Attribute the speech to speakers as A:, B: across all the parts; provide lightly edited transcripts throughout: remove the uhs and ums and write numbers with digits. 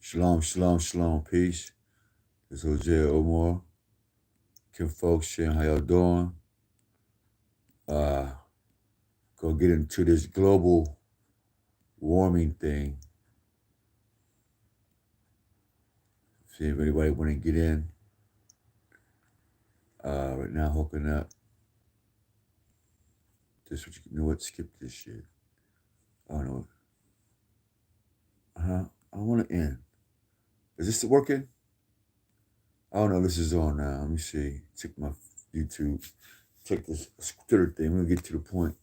A: Shalom, shalom, shalom, peace. This is HOSEA OMAR. Kim folks saying how y'all doing. Go get into this global warming thing. See if anybody want to get in. Right now, hooking up. This what you know what? Skip this shit. I don't know. I want to end. Is this working? I don't know. This is on now. Let me see. Check my YouTube. Check this Twitter thing. We're gonna get to the point.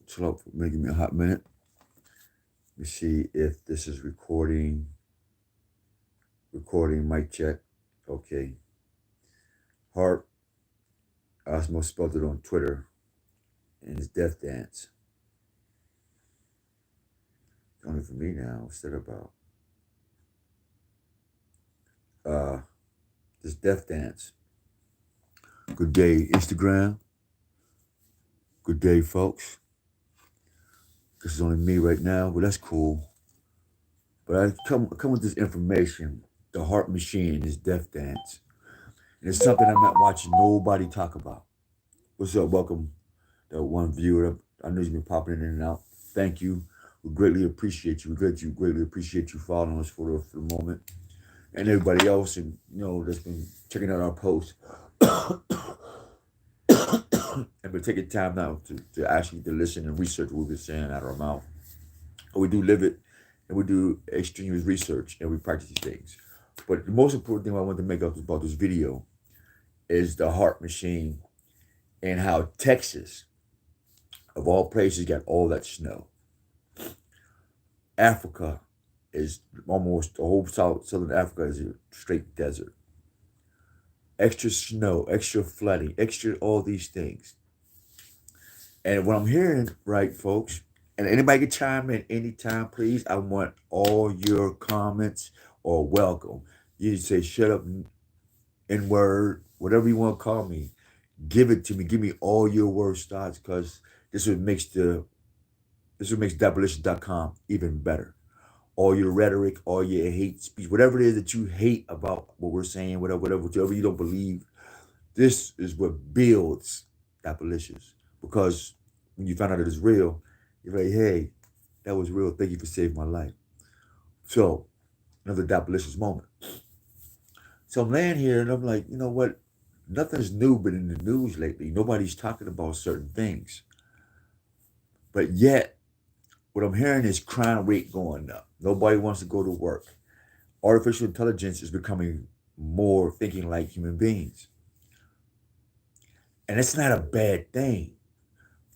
A: Chill out. Give me a hot minute. Let me see if this is recording. Recording, mic check. Okay. H.A.R.P.S. Osmo spelled it on Twitter. And it's Death Dance. It's only for me now. What's that about? This Death Dance. Good day, Instagram. Good day, folks. This is only me right now, but that's cool. But I come with this information. The heart machine is Death Dance. And it's something I'm not watching nobody talk about. What's up? Welcome, that one viewer. I know you've been popping in and out. Thank you. We greatly appreciate you. We greatly appreciate you following us for the moment. And everybody else, and that's been checking out our posts. And we're taking time now to actually listen and research what we've been saying out of our mouth. And we do live it, and we do extreme research, and we practice these things. But the most important thing I want to make up about this video is the heart machine and how Texas, of all places, got all that snow. Africa is almost, the whole southern Africa is a straight desert. Extra snow, extra flooding, extra all these things. And what I'm hearing, right, folks, and anybody can chime in anytime, please. I want all your comments or welcome. You say, shut up, N-word, whatever you want to call me. Give it to me. Give me all your worst thoughts, because this would makes Dabolition.com even better. All your rhetoric, all your hate speech, whatever it is that you hate about what we're saying, whatever you don't believe, this is what builds Dabolitions. Because when you find out that it's real, you're like, hey, that was real. Thank you for saving my life. So, another Dabolitions moment. So I'm laying here and I'm like, you know what? Nothing's new but in the news lately. Nobody's talking about certain things. But yet, what I'm hearing is crime rate going up. Nobody wants to go to work. Artificial intelligence is becoming more thinking like human beings. And it's not a bad thing.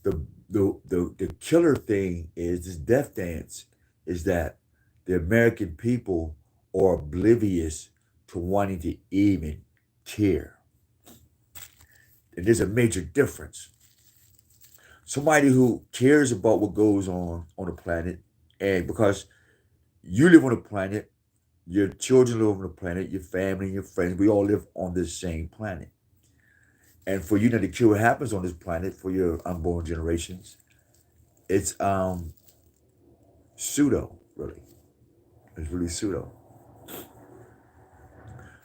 A: The killer thing is this Death Dance is that the American people are oblivious to wanting to even care. And there's a major difference. Somebody who cares about what goes on the planet, and because you live on the planet, your children live on the planet, your family, your friends, we all live on this same planet. And for you not to care what happens on this planet for your unborn generations, it's pseudo, really. It's really pseudo.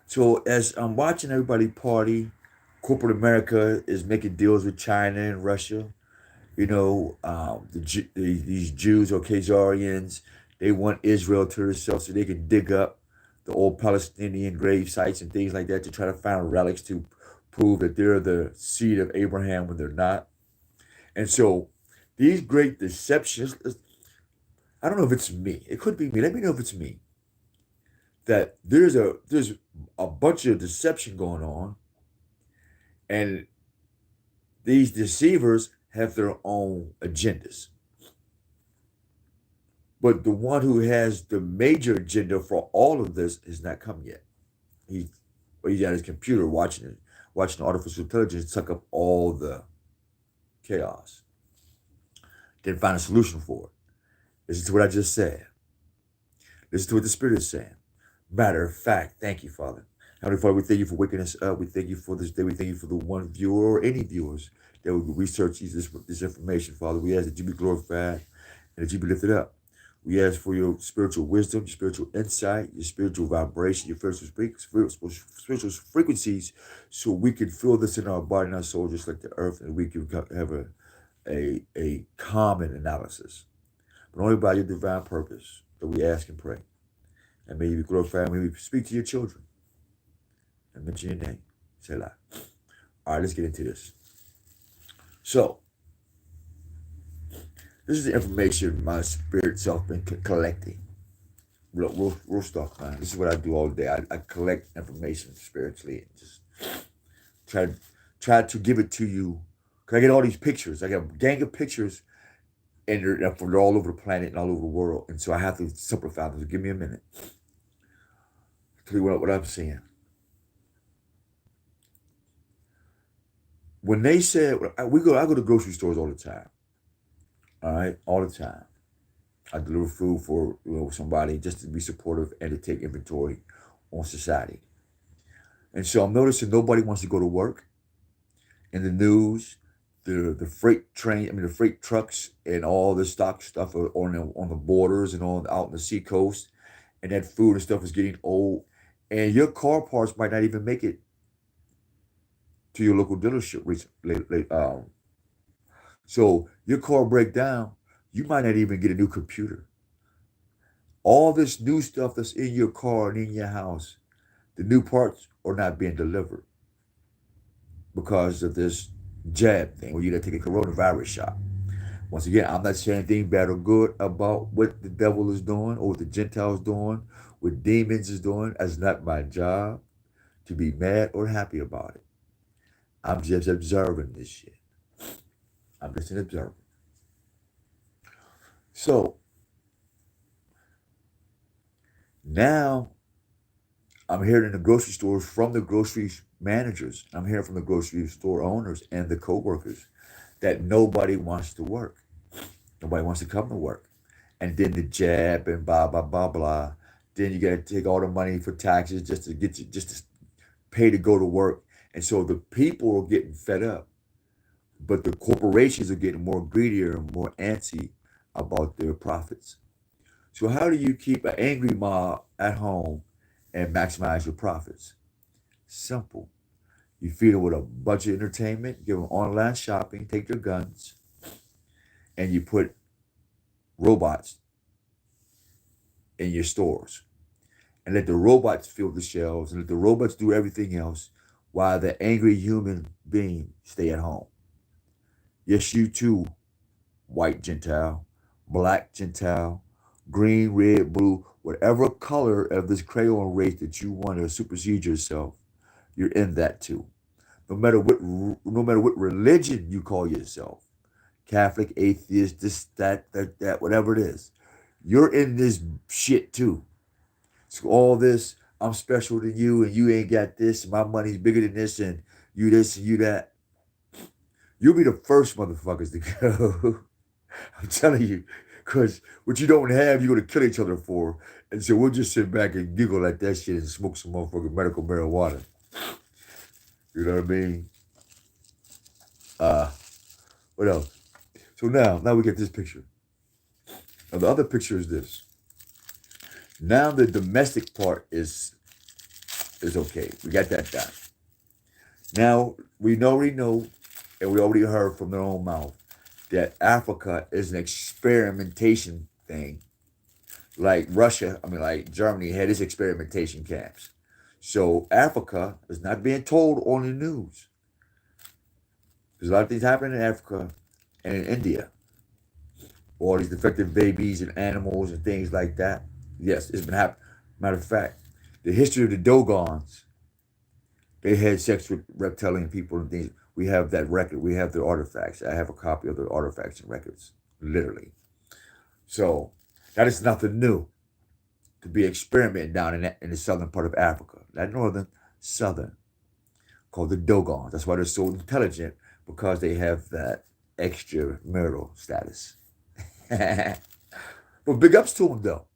A: So as I'm watching everybody party, corporate America is making deals with China and Russia. These Jews or Khazarians, they want Israel to themselves so they can dig up the old Palestinian grave sites and things like that to try to find relics to prove that they're the seed of Abraham when they're not. And so these great deceptions, I don't know if it's me. It could be me. Let me know if it's me. That there's a bunch of deception going on, and these deceivers have their own agendas. But the one who has the major agenda for all of this has not come yet. He's at his computer watching artificial intelligence suck up all the chaos. Didn't find a solution for it. Listen to what I just said. Listen to what the Spirit is saying. Matter of fact, thank you, Father. Heavenly Father, we thank you for waking us up. We thank you for this day. We thank you for the one viewer or any viewers that will research this information, Father. We ask that you be glorified and that you be lifted up. We ask for your spiritual wisdom, your spiritual insight, your spiritual vibration, your spiritual frequencies, so we can feel this in our body and our soul just like the earth, and we can have a common analysis. But only by your divine purpose that we ask and pray. And may you be glorified. May we speak to your children and mention your name. Selah. All right, let's get into this. So, this is the information my spirit self been collecting. Real stuff, man. This is what I do all day. I collect information spiritually and just try to give it to you. Cause I get all these pictures. I got a gang of pictures, and they're all over the planet and all over the world. And so I have to simplify them. So give me a minute. I'll tell you what I'm saying. When they said, I go to grocery stores all the time. All right, all the time. I deliver food for somebody just to be supportive and to take inventory on society. And so I'm noticing nobody wants to go to work. In the news, the freight the freight trucks and all the stock stuff are on the borders and out on the seacoast, and that food and stuff is getting old, and your car parts might not even make it to your local dealership recently. So your car break down, you might not even get a new computer. All this new stuff that's in your car and in your house, the new parts are not being delivered because of this jab thing where you got to take a coronavirus shot. Once again, I'm not saying anything bad or good about what the devil is doing or what the Gentiles doing, what demons is doing. That's not my job to be mad or happy about it. I'm just observing this shit. I'm just an observer. So now I'm hearing in the grocery stores from the grocery managers, I'm hearing from the grocery store owners and the co-workers that nobody wants to work. Nobody wants to come to work. And then the jab and blah, blah, blah, blah. Then you got to take all the money for taxes just to pay to go to work. And so the people are getting fed up. But the corporations are getting more greedier and more antsy about their profits. So how do you keep an angry mob at home and maximize your profits? Simple. You feed them with a bunch of entertainment, give them online shopping, take their guns, and you put robots in your stores. And let the robots fill the shelves and let the robots do everything else while the angry human being stay at home. Yes, you too, white Gentile, black Gentile, green, red, blue, whatever color of this crayon race that you want to supersede yourself, you're in that too. No matter what religion you call yourself, Catholic, atheist, this, that, whatever it is, you're in this shit too. So all this, I'm special than you, and you ain't got this, and my money's bigger than this, and you this and you that. You'll be the first motherfuckers to go. I'm telling you, because what you don't have, you're going to kill each other for. And so we'll just sit back and giggle at that shit and smoke some motherfucking medical marijuana. You know what I mean? What else? So now we get this picture. Now the other picture is this. Now the domestic part is okay. We got that done. Now we already know, and we already heard from their own mouth, that Africa is an experimentation thing. Like like Germany had its experimentation camps. So Africa is not being told on the news. There's a lot of things happening in Africa and in India. All these defective babies and animals and things like that. Yes, it's been happening. Matter of fact, the history of the Dogons, they had sex with reptilian people and things. We have that record. We have the artifacts. I have a copy of the artifacts and records, literally. So that is nothing new to be experimenting down in the southern part of Africa. Not northern, southern, called the Dogons. That's why they're so intelligent, because they have that extramarital status. But big ups to them, though.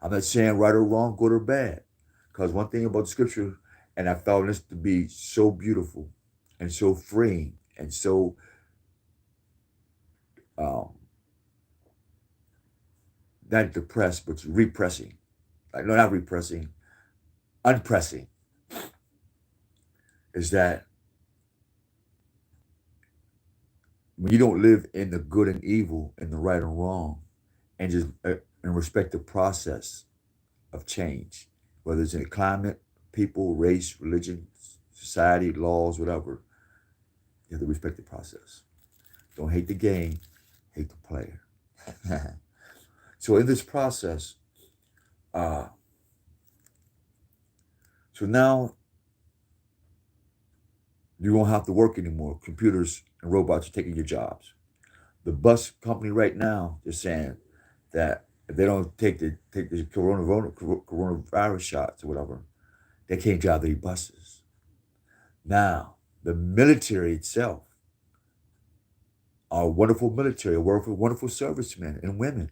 A: I'm not saying right or wrong, good or bad. Because one thing about the scripture, And I found this to be so beautiful and so freeing and so um, not depressed, but repressing. Like, no, not repressing, unpressing. Is that when you don't live in the good and evil and the right and wrong, and just and respect the process of change, whether it's in the climate, people, race, religion, society, laws, whatever, you have to respect the process. Don't hate the game, hate the player. So in this process, uh, so now you won't have to work anymore. Computers and robots are taking your jobs. The bus company right now is saying that if they don't take the coronavirus shots or whatever, they can't drive their buses. Now, the military itself are wonderful military, wonderful servicemen and women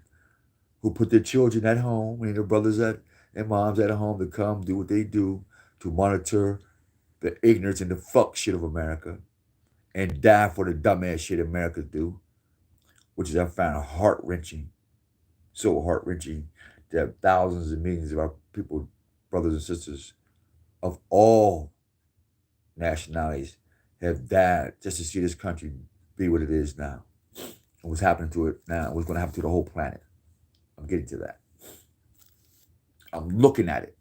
A: who put their children at home and their brothers and moms at home to come do what they do to monitor the ignorance and the fuck shit of America and die for the dumbass shit America do, which is I find heart-wrenching, so heart-wrenching that thousands and millions of our people, brothers and sisters of all nationalities have died just to see this country be what it is now. And what's happening to it now, what's going to happen to the whole planet. I'm getting to that. I'm looking at it.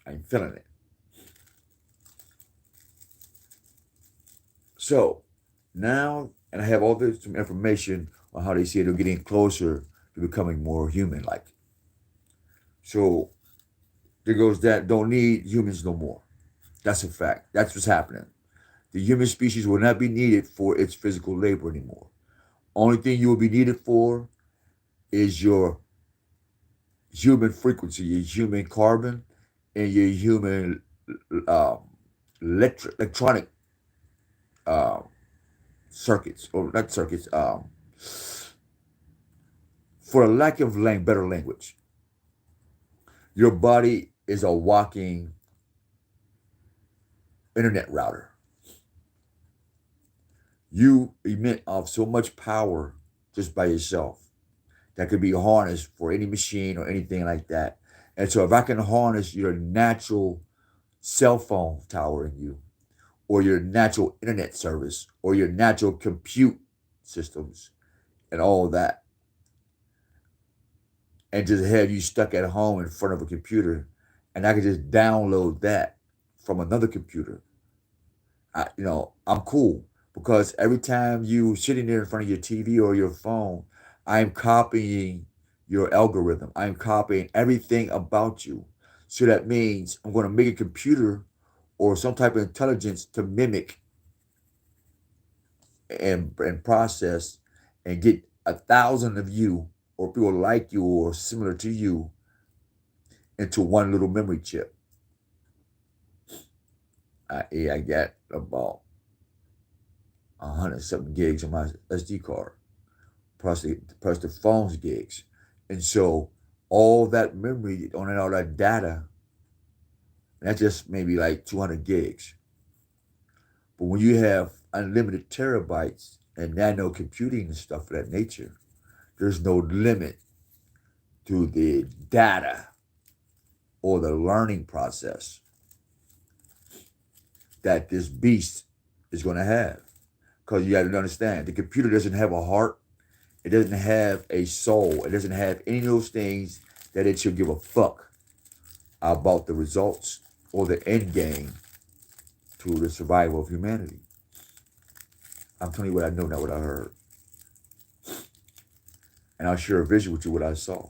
A: I'm feeling it. So now, and I have all this some information on how they say they're getting closer to becoming more human-like. So there goes that don't need humans no more. That's a fact. That's what's happening. The human species will not be needed for its physical labor anymore. Only thing you will be needed for is your human frequency, your human carbon, and your human um, electronic um, circuits, or not circuits, for a lack of better language. Your body is a walking internet router. You emit off so much power just by yourself that could be harnessed for any machine or anything like that. And so if I can harness your natural cell phone tower in you, or your natural internet service, or your natural compute systems, and all that, and just have you stuck at home in front of a computer, and I can just download that from another computer, I'm cool, because every time you sitting there in front of your TV or your phone, I'm copying your algorithm. I'm copying everything about you. So that means I'm going to make a computer or some type of intelligence to mimic and process and get 1,000 of you or people like you or similar to you into one little memory chip. I got about 100 something gigs on my SD card, plus the phone's gigs. And so all that memory on all that data, that's just maybe like 200 gigs. But when you have unlimited terabytes and nano computing and stuff of that nature, there's no limit to the data or the learning process that this beast is going to have. Because you got to understand, the computer doesn't have a heart. It doesn't have a soul. It doesn't have any of those things that it should give a fuck about the results or the end game to the survival of humanity. I'm telling you what I know, not what I heard. And I'll share a vision with you what I saw.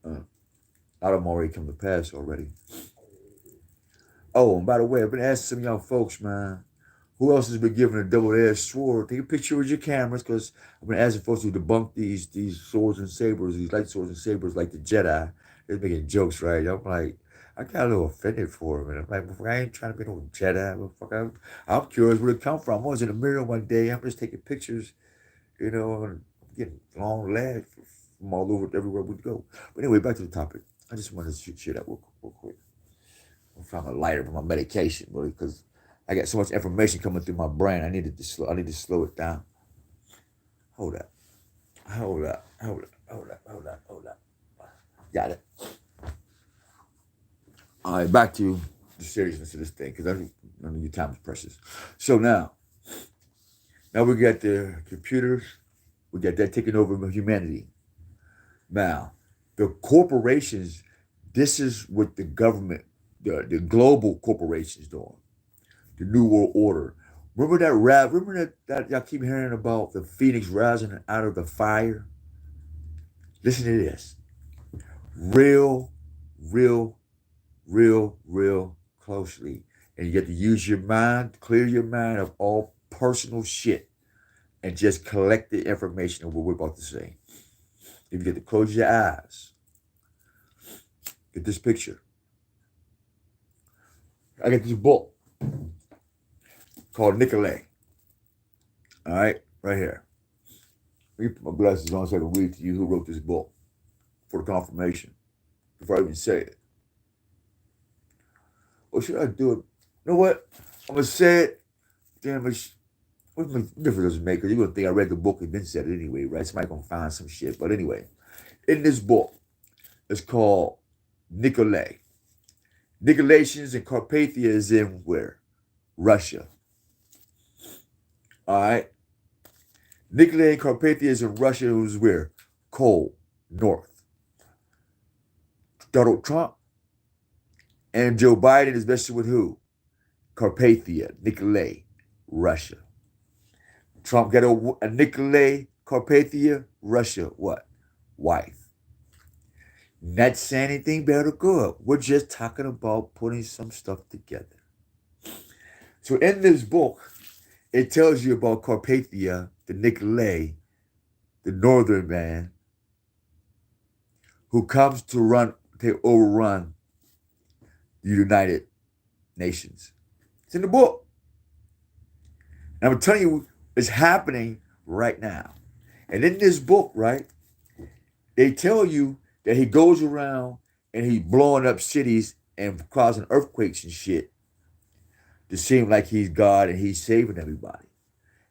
A: A lot of them already come to pass already. Oh, and by the way, I've been asking some of y'all folks, man, who else has been given a double-edged sword? Take a picture with your cameras, because I've been asking folks to debunk these swords and sabers, these light swords and sabers like the Jedi. They're making jokes, right? I'm like, I got a little offended for them. And I'm like, I ain't trying to be no Jedi. I'm curious where it come from. I was in the mirror one day. I'm just taking pictures, and getting long legs from all over, everywhere we go. But anyway, back to the topic. I just wanted to share that real quick. I'm find a lighter for my medication, really, because I got so much information coming through my brain. I need to slow it down. Hold up. Hold up. Hold up. Hold up. Hold up. Hold up. Got it. All right, back to the seriousness of this thing, because I know your time is precious. So now we got the computers. We got that taking over humanity. Now, the corporations, this is what the government, the global corporations doing. The New World Order. Remember that rap? Remember that y'all keep hearing about the phoenix rising out of the fire? Listen to this. Real closely. And you get to use your mind, clear your mind of all personal shit, and just collect the information of what we're about to say. If you get to close your eyes, get this picture. I got this book called Nicolay. All right, right here. Let me put my glasses on so I can read to you who wrote this book for the confirmation before I even say it. Or should I do it? You know what? I'm going to say it. Damn it. What difference does it make? Because you're going to think I read the book and then said it anyway, right? Somebody's going to find some shit. But anyway, in this book, it's called Nicolay. Nicolations and Carpathia is in where? Russia. All right. Nicolay and Carpathia is in Russia. It was where? Cold, north. Donald Trump and Joe Biden is messing with who? Carpathia, Nicolay, Russia. Trump got a Nicolay, Carpathia, Russia, what? Wife. Not saying anything bad or good. We're just talking about putting some stuff together. So in this book, it tells you about Carpathia, the Nicolay, the northern man, who comes to overrun the United Nations. It's in the book. And I'm telling you, it's happening right now. And in this book, right, they tell you that he goes around and he's blowing up cities and causing earthquakes and shit to seem like he's God and he's saving everybody.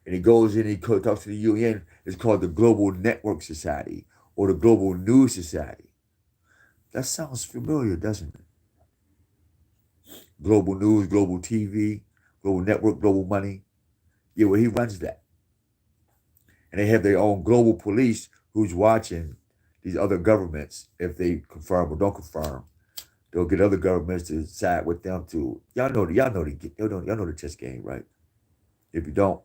A: And he goes in and he talks to the UN. It's called the Global Network Society or the Global News Society. That sounds familiar, doesn't it? Global news, global TV, global network, global money. Yeah, well, he runs that. And they have their own global police who's watching these other governments. If they confirm or don't confirm, they'll get other governments to side with them too. Y'all know the chess game, right? If you don't,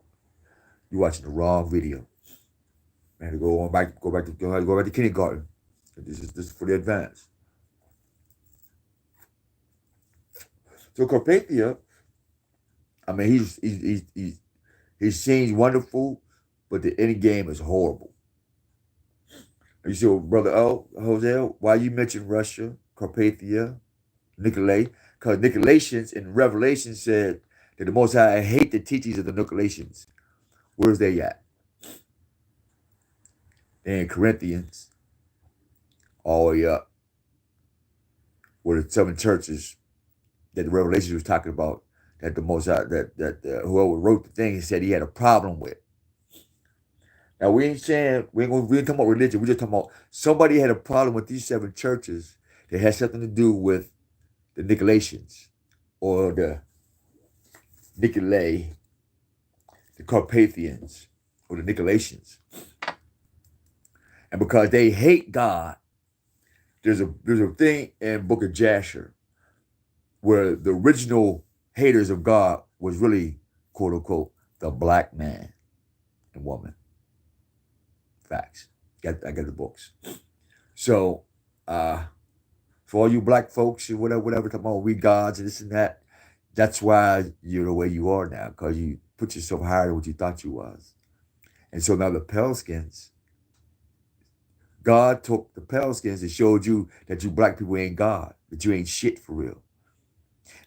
A: you're watching the wrong video. Man, go back to kindergarten. This is for the advanced. So Carpathia, I mean, he seems wonderful, but the end game is horrible. You see, Brother HOSEA, why you mentioned Russia, Carpathia, Nicolay? Because Nicolations in Revelation said that the Most High hate the teachings of the Nicolations. Where's they at? They're in Corinthians, all the way up, where the 7 churches that the Revelation was talking about, that the Most High, whoever wrote the thing said he had a problem with. Now we ain't talking about religion. We're just talking about somebody had a problem with these 7 churches that had something to do with the Nicolations or the Nicolay, the Carpathians or the Nicolations. And because they hate God, there's a thing in Book of Jasher where the original haters of God was really, quote unquote, the black man and woman. Facts. I got the books. So, for all you black folks and whatever, talking about we gods and this and that, that's why you're the way you are now, because you put yourself higher than what you thought you was. And so now the pale skins, God took the pale skins and showed you that you black people ain't God, that you ain't shit for real.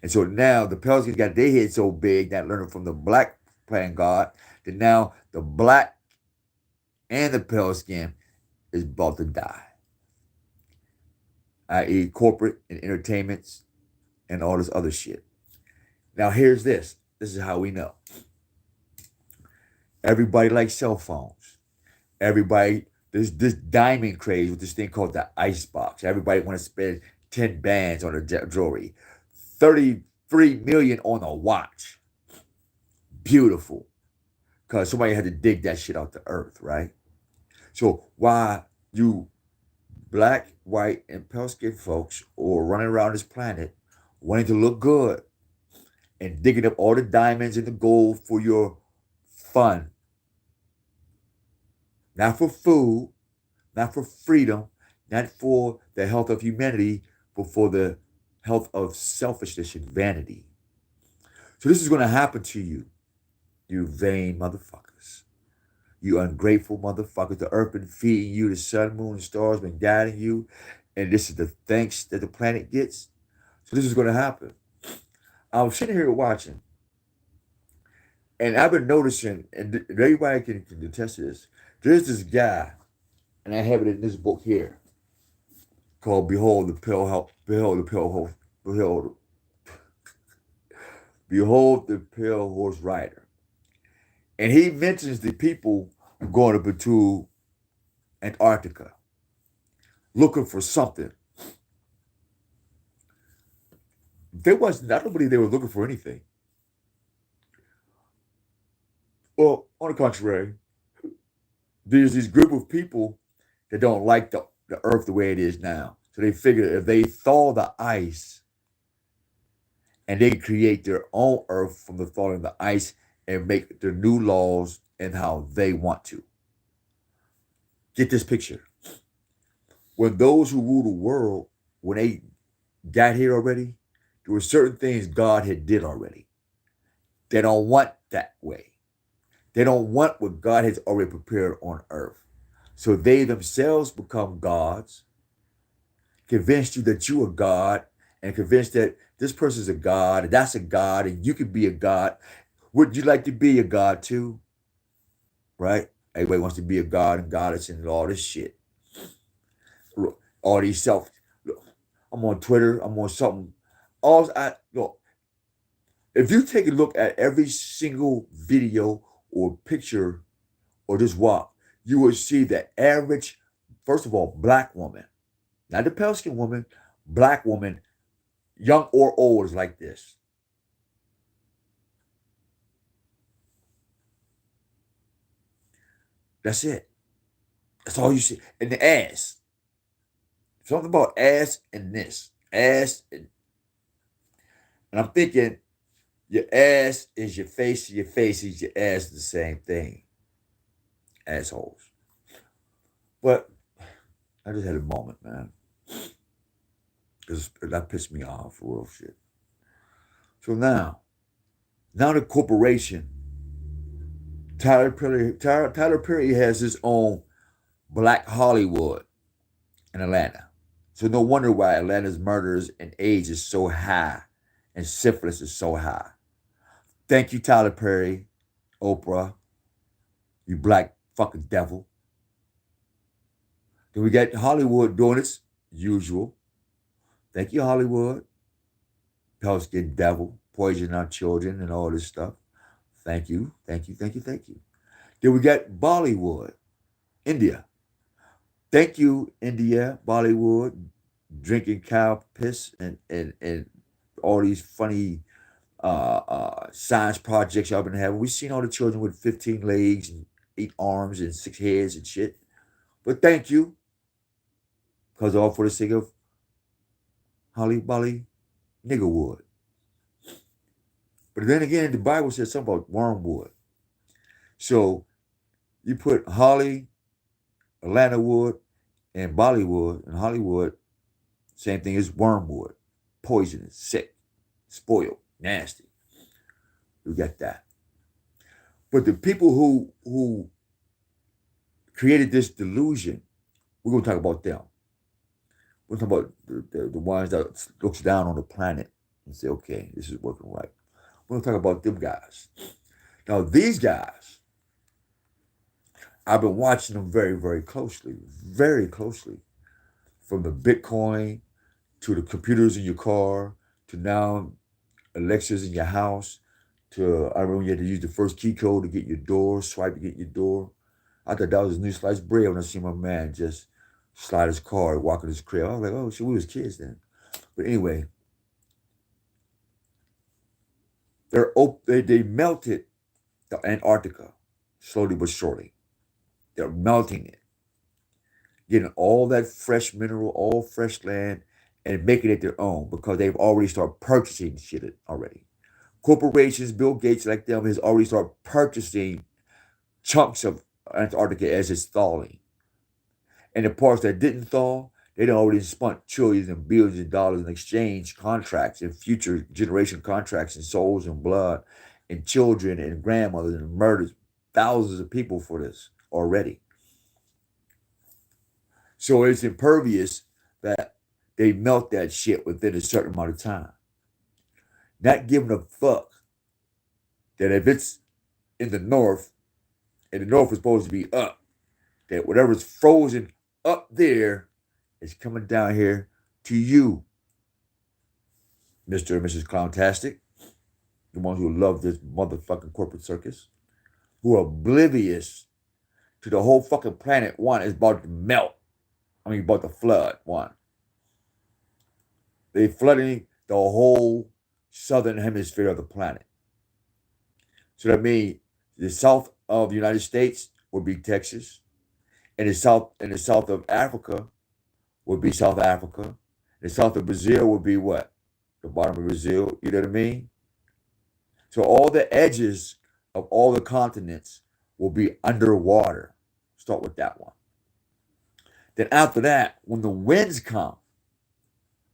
A: And so now the pale skins got their head so big, that learning from the black playing God, that now the black and the pale skin is about to die. I.e. corporate and entertainments and all this other shit. Now here's this. This is how we know. Everybody likes cell phones. Everybody, there's this diamond craze with this thing called the ice box. Everybody want to spend 10 bands on a jewelry. 33 million on a watch. Beautiful. Because somebody had to dig that shit out the earth, right? So why you black, white, and pale skinned folks or running around this planet wanting to look good and digging up all the diamonds and the gold for your fun. Not for food, not for freedom, not for the health of humanity, but for the health of selfishness and vanity. So this is going to happen to you, you vain motherfuckers. You ungrateful motherfuckers. The earth been feeding you, the sun, moon, and stars been guiding you, and this is the thanks that the planet gets. So this is going to happen. I was sitting here watching, and I've been noticing, and everybody can attest to this. There's this guy, and I have it in this book here, called "Behold the Pale Horse Rider," and he mentions the people going up into Antarctica looking for something. I don't believe they were looking for anything. Well, on the contrary, there's this group of people that don't like the earth the way it is now. So they figure if they thaw the ice and they create their own earth from the thawing of the ice and make their new laws and how they want to. Get this picture. When those who rule the world, when they got here already, there were certain things God had did already. They don't want that way. They don't want what God has already prepared on earth. So they themselves become gods, convinced you that you are God, and convinced that this person's a God, and that's a God, and you could be a God. Would you like to be a God too? Right? Everybody wants to be a God and goddess and all this shit. All these self. I'm on Twitter. I'm on something. Look, if you take a look at every single video or picture or just walk, you will see the average, first of all, black woman, not the pale skin woman, black woman, young or old, is like this. That's it. That's all you see. And the ass. Something about ass and this. Ass and I'm thinking your ass is your face is your ass is the same thing. Assholes. But I just had a moment, man. Because that pissed me off for real shit. So now the corporation, Tyler Perry has his own Black Hollywood in Atlanta. So no wonder why Atlanta's murders and AIDS is so high and syphilis is so high. Thank you, Tyler Perry, Oprah, you black fucking devil. Then we got Hollywood doing its usual. Thank you, Hollywood. Pale skin devil, poisoning our children and all this stuff. Thank you, thank you, thank you, thank you. Then we got Bollywood, India. Thank you, India, Bollywood, drinking cow piss and all these funny science projects y'all been having. We've seen all the children with 15 legs and 8 arms and 6 heads and shit. But thank you. Because all for the sake of Holly Bolly Niggerwood. But then again, the Bible says something about wormwood. So you put Holly, Atlanta wood, and Bollywood and Hollywood, same thing as wormwood. Poisonous, sick, spoiled, nasty. We got that. But the people who created this delusion, we're going to talk about them. We're talking about the ones that looks down on the planet and say, okay, this is working right. We're going to talk about them guys. Now, these guys, I've been watching them very, very closely, from the Bitcoin to the computers in your car to now Alexa's in your house, to I remember you had to use the first key code to get your door, swipe to get your door. I thought that was a new sliced bread when I see my man just slide his car, walk in his crib. I was like, oh shit, we was kids then. But anyway, they melted the Antarctica slowly but surely. They're melting it, getting all that fresh mineral, all fresh land, and making it their own because they've already started purchasing shit already. Corporations, Bill Gates like them, has already started purchasing chunks of Antarctica as it's thawing. And the parts that didn't thaw, they done already spent trillions and billions of dollars in exchange contracts and future generation contracts and souls and blood and children and grandmothers and murders thousands of people for this already. So it's impervious that they melt that shit within a certain amount of time. Not giving a fuck that if it's in the north, and the north is supposed to be up, that whatever's frozen up there is coming down here to you, Mr. and Mrs. Clowntastic, the ones who love this motherfucking corporate circus, who are oblivious to the whole fucking planet. One is about to melt. About to flood. One. They're flooding the whole southern hemisphere of the planet. So that means the south of the United States would be Texas, and the south of Africa would be South Africa. The south of Brazil would be what? The bottom of Brazil. You know what I mean? So all the edges of all the continents will be underwater. Start with that one. Then after that, when the winds come,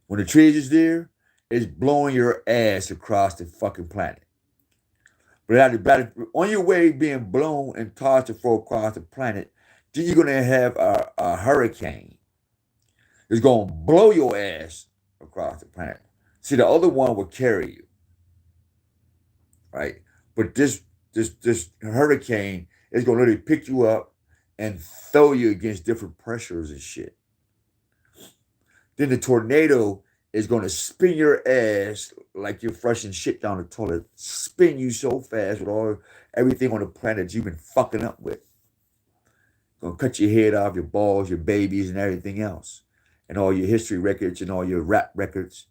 A: when the trees is there, it's blowing your ass across the fucking planet. But on your way being blown and tossed across the planet, then you're going to have a hurricane. It's going to blow your ass across the planet. See, the other one will carry you, right? But this hurricane is going to literally pick you up and throw you against different pressures and shit. Then the tornado is going to spin your ass like you're flushing shit down the toilet. Spin you so fast with everything on the planet you've been fucking up with. Going to cut your head off, your balls, your babies, and everything else. And all your history records and all your rap records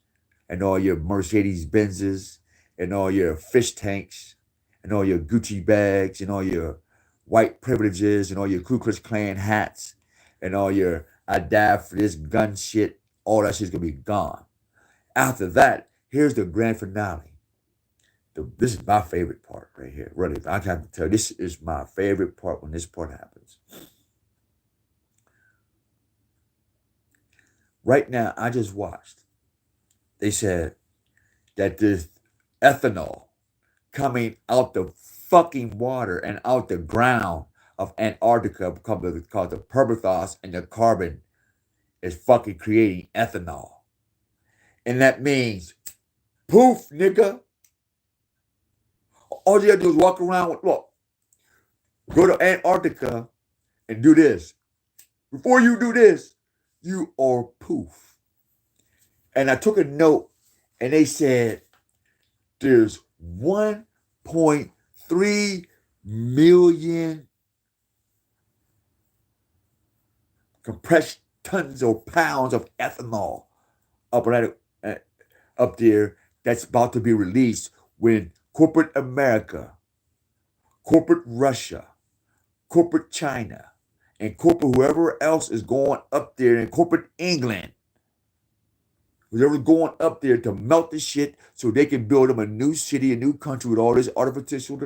A: and all your Mercedes Benzes and all your fish tanks and all your Gucci bags and all your white privileges and all your Ku Klux Klan hats and all your I died for this gun shit. All that shit's going to be gone. After that, here's the grand finale. This is my favorite part right here. Really, I have to tell you, this is my favorite part when this part happens. Right now, I just watched. They said that this ethanol coming out the fucking water and out the ground of Antarctica called the permafrost and the carbon is fucking creating ethanol. And that means, poof, nigga. All you gotta do is walk around with, look, go to Antarctica and do this. Before you do this, you are poof. And I took a note and they said there's 1.3 million compressed tons or pounds of ethanol up there that's about to be released when corporate America, corporate Russia, corporate China, and corporate whoever else is going up there in corporate England, whoever's going up there to melt the shit so they can build them a new city, a new country with all this artificial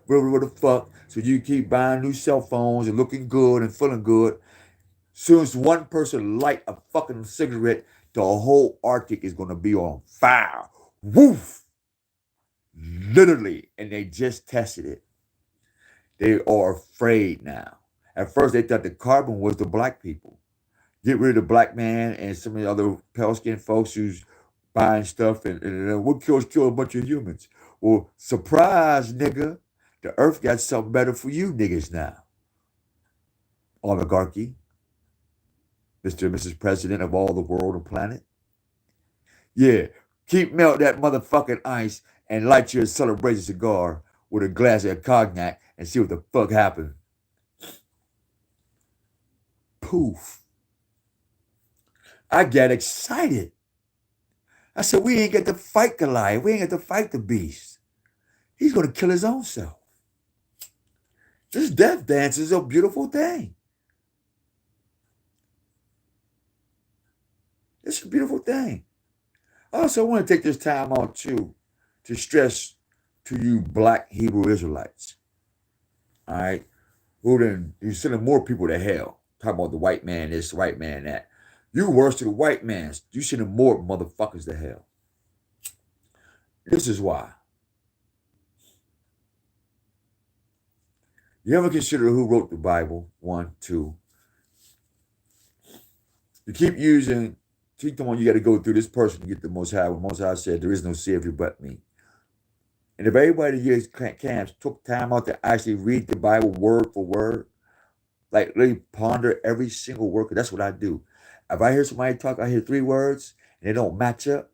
A: whatever the fuck, so you keep buying new cell phones and looking good and feeling good. Soon as one person light a fucking cigarette, the whole Arctic is going to be on fire. Woof! Literally. And they just tested it. They are afraid now. At first, they thought the carbon was the black people. Get rid of the black man and some of the other pale-skinned folks who's buying stuff and what kill a bunch of humans. Well, surprise, nigga. The earth got something better for you niggas now. Oligarchy. Mr. and Mrs. President of all the world and planet. Yeah, Keep melt that motherfucking ice and light your celebration cigar with a glass of cognac and see what the fuck happens. Poof. I got excited. I said, we ain't got to fight Goliath. We ain't got to fight the beast. He's going to kill his own self. This death dance is a beautiful thing. It's a beautiful thing. I also want to take this time out, too, to stress to you black Hebrew Israelites, all right, you're sending more people to hell. Talking about the white man this, the white man that. You worse than the white man. You sending more motherfuckers to hell. This is why. You ever consider who wrote the Bible? 1, 2. You keep the one you got to go through this person to get the Most High. When Most High said, there is no Savior but me. And if everybody in your camps took time out to actually read the Bible word for word, like really ponder every single word, because that's what I do. If I hear somebody talk, I hear 3 words, and they don't match up,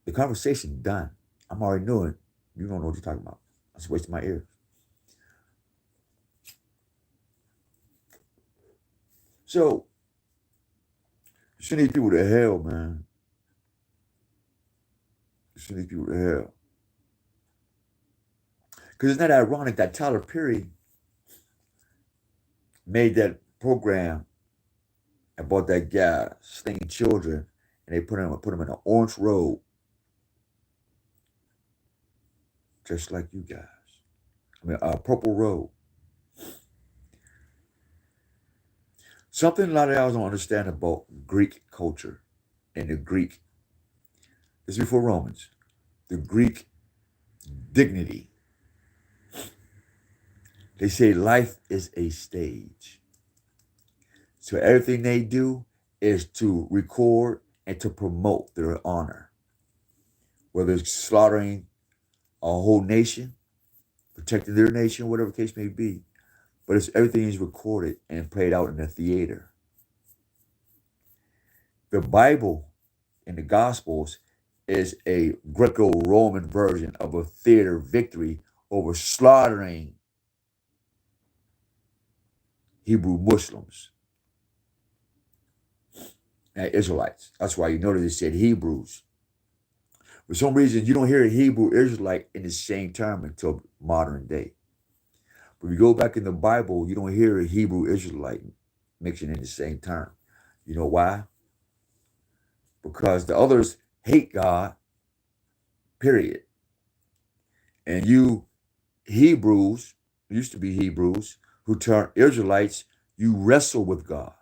A: the conversation done. I'm already knowing you don't know what you're talking about. I'm just wasting my ears. So, you send these people to hell, man. You send these people to hell. Because it's not ironic that Tyler Perry made that program about that guy slinging children, and they put him in an orange robe, just like you guys. I mean, a purple robe. Something a lot of y'all don't understand about Greek culture and the Greek, this is before Romans, the Greek dignity. They say life is a stage. So everything they do is to record and to promote their honor. Whether it's slaughtering a whole nation, protecting their nation, whatever the case may be. But everything is recorded and played out in the theater. The Bible and the Gospels is a Greco-Roman version of a theater victory over slaughtering Hebrew Muslims and Israelites. That's why you notice it said Hebrews. For some reason, you don't hear a Hebrew Israelite in the same term until modern day. But if you go back in the Bible, you don't hear a Hebrew Israelite mixing in the same term. You know why? Because the others hate God, period. And you Hebrews, used to be Hebrews, who turned Israelites, you wrestle with God.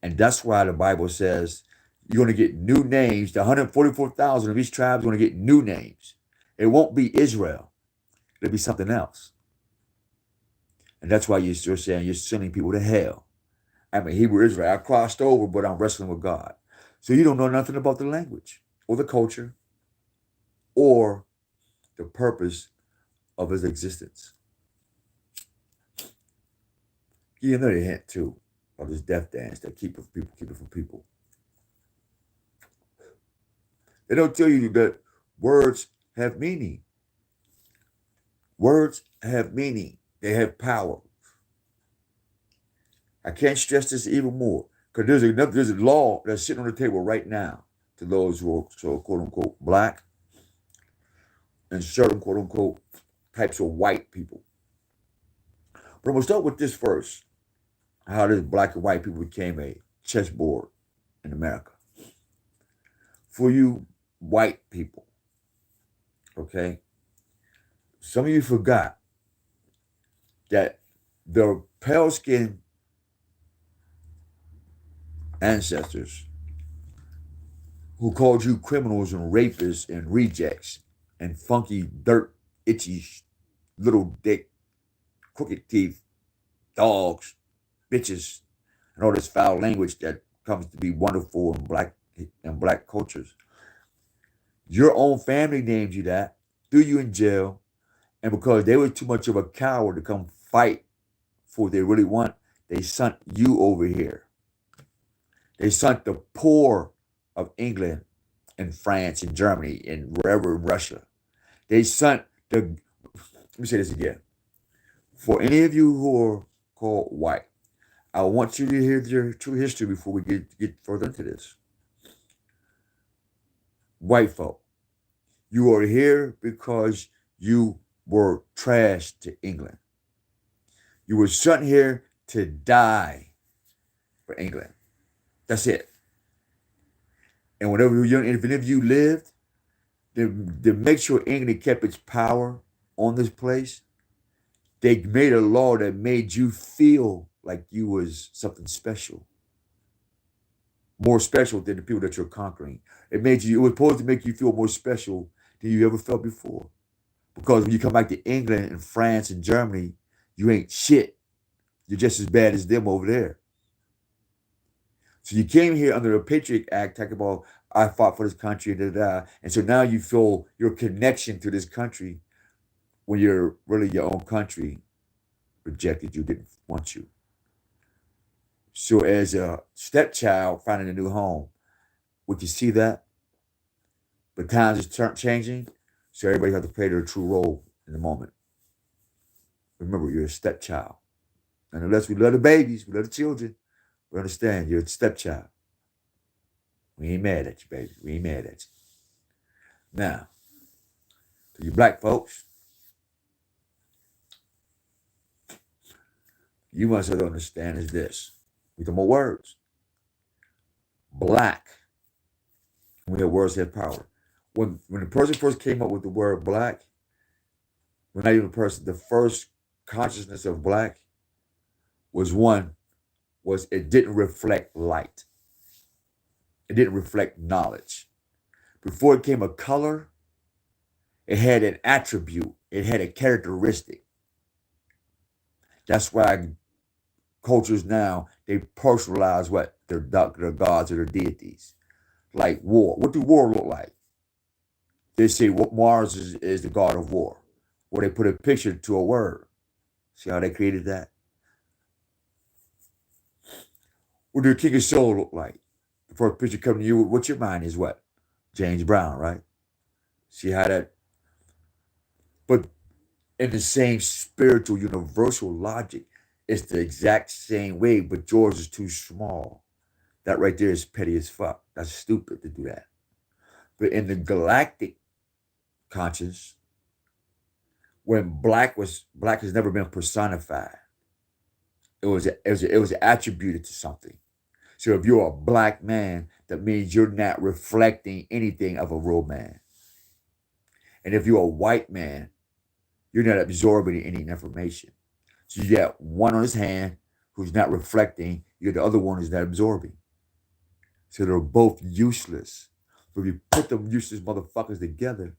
A: And that's why the Bible says you're going to get new names. The 144,000 of each tribe is going to get new names. It won't be Israel. It'll be something else. And that's why you're saying you're sending people to hell. I'm a Hebrew Israel. I crossed over, but I'm wrestling with God. So you don't know nothing about the language or the culture or the purpose of his existence. Give you another hint, too, of this death dance that keep it from people. They don't tell you that words have meaning. Words have meaning. They have power. I can't stress this even more because there's a law that's sitting on the table right now to those who are so quote unquote black and certain quote unquote types of white people. But I'm gonna start with this first: how this black and white people became a chessboard in America. For you white people, okay, some of you forgot that the pale skin ancestors who called you criminals and rapists and rejects and funky, dirt, itchy, little dick, crooked teeth, dogs, bitches, and all this foul language that comes to be wonderful in black cultures. Your own family named you that, threw you in jail, and because they were too much of a coward to come fight for what they really want, they sent you over here. They sent the poor of England in France and Germany and wherever in Russia. They sent the, let me say this again. For any of you who are called white, I want you to hear your true history before we get further into this. White folk, you are here because you were trashed to England. You were sent here to die for England. That's it. And whenever you were young, if any of you lived, to make sure England kept its power on this place, they made a law that made you feel like you was something special. More special than the people that you're conquering. It was supposed to make you feel more special than you ever felt before. Because when you come back to England and France and Germany, you ain't shit. You're just as bad as them over there. So you came here under the Patriot Act, talking about, I fought for this country, and so now you feel your connection to this country when you're really your own country rejected you, didn't want you. So as a stepchild finding a new home, would you see that? But times is changing, so everybody has to play their true role in the moment. Remember, you're a stepchild. And unless we love the babies, we love the children, we understand you're a stepchild. We ain't mad at you, baby. We ain't mad at you. Now, to you black folks, you must have to understand is this. We talk about words. Black. We have words have power. When the person first came up with the word black, well, not even a person, the first consciousness of black was it didn't reflect light. It didn't reflect knowledge. Before it came a color, it had an attribute. It had a characteristic. That's why cultures now, they personalize what? Their gods or their deities. Like war. What do war look like? They say what Mars is the god of war. Or they put a picture to a word. See how they created that? What do the King of Soul look like? The first picture coming to you, what's your mind is what? James Brown, right? See how that? But in the same spiritual, universal logic, it's the exact same way, but yours is too small. That right there is petty as fuck. That's stupid to do that. But in the galactic conscience, when black has never been personified. It was attributed to something. So if you're a black man, that means you're not reflecting anything of a real man. And if you're a white man, you're not absorbing any information. So you got one on his hand who's not reflecting, you got the other one who's not absorbing. So they're both useless. But if you put them useless motherfuckers together,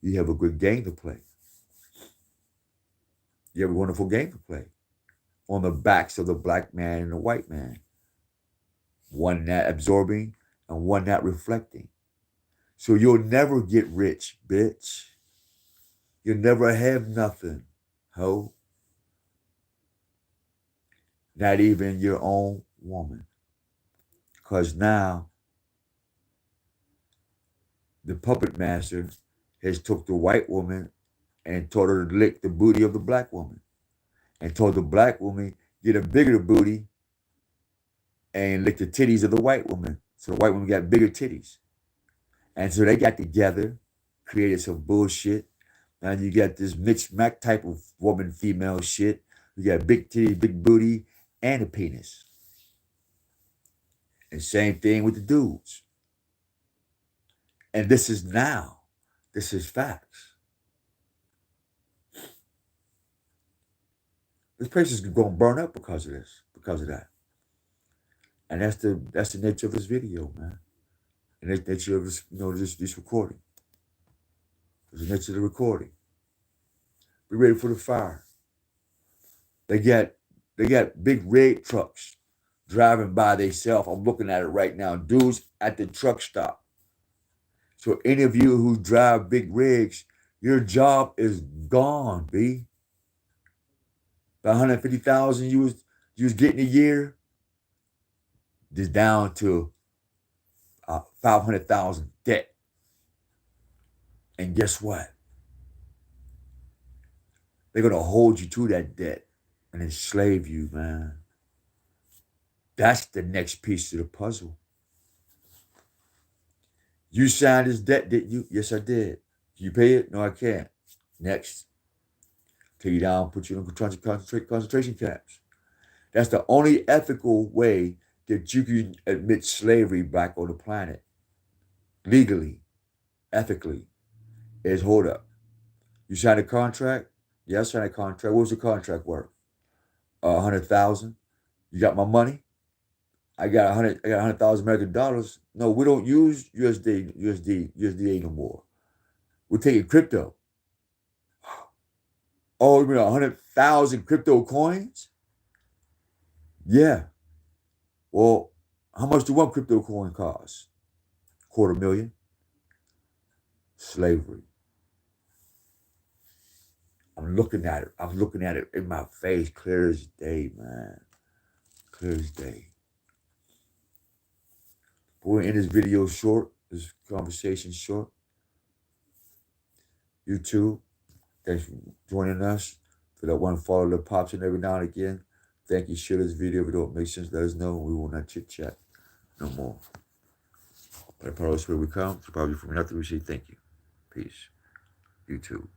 A: you have a good game to play. You have a wonderful game to play on the backs of the black man and the white man. One not absorbing and one not reflecting. So you'll never get rich, bitch. You'll never have nothing, ho. Not even your own woman. Because now the puppet master has took the white woman and taught her to lick the booty of the black woman. And told the black woman, get a bigger booty and lick the titties of the white woman. So the white woman got bigger titties. And so they got together, created some bullshit. Now you got this mixed mac type of woman, female shit. You got big titties, big booty, and a penis. And same thing with the dudes. And this is now. This is facts. This place is going to burn up because of this, because of that. And that's the nature of this video, man. And that's the nature of this, this recording. It's the nature of the recording. Be ready for the fire. They got big red trucks driving by themselves. I'm looking at it right now. Dudes at the truck stop. So any of you who drive big rigs, your job is gone, B. The 150,000 you was getting a year, just down to $500,000 debt. And guess what? They're going to hold you to that debt and enslave you, man. That's the next piece of the puzzle. You signed this debt, didn't you? Yes, I did. Can you pay it? No, I can't. Next. Take you down, put you in concentration camps. That's the only ethical way that you can admit slavery back on the planet. Legally, ethically, is hold up. You signed a contract? Yeah, I signed a contract. What was the contract worth? 100,000. You got my money? I got 100,000 American dollars. No, we don't use USD no more. We're taking crypto. Oh, you mean 100,000 crypto coins? Yeah. Well, how much do one crypto coin cost? $250,000. Slavery. I'm looking at it in my face, clear as day, man. Clear as day. We're in this video short, this conversation short. You too. Thanks for joining us. For that one follow that pops in every now and again. Thank you. Share this video. If it don't make sense, let us know. We will not chit chat no more. By the power of the Spirit we come. So probably from nothing we say thank you. Peace. You too.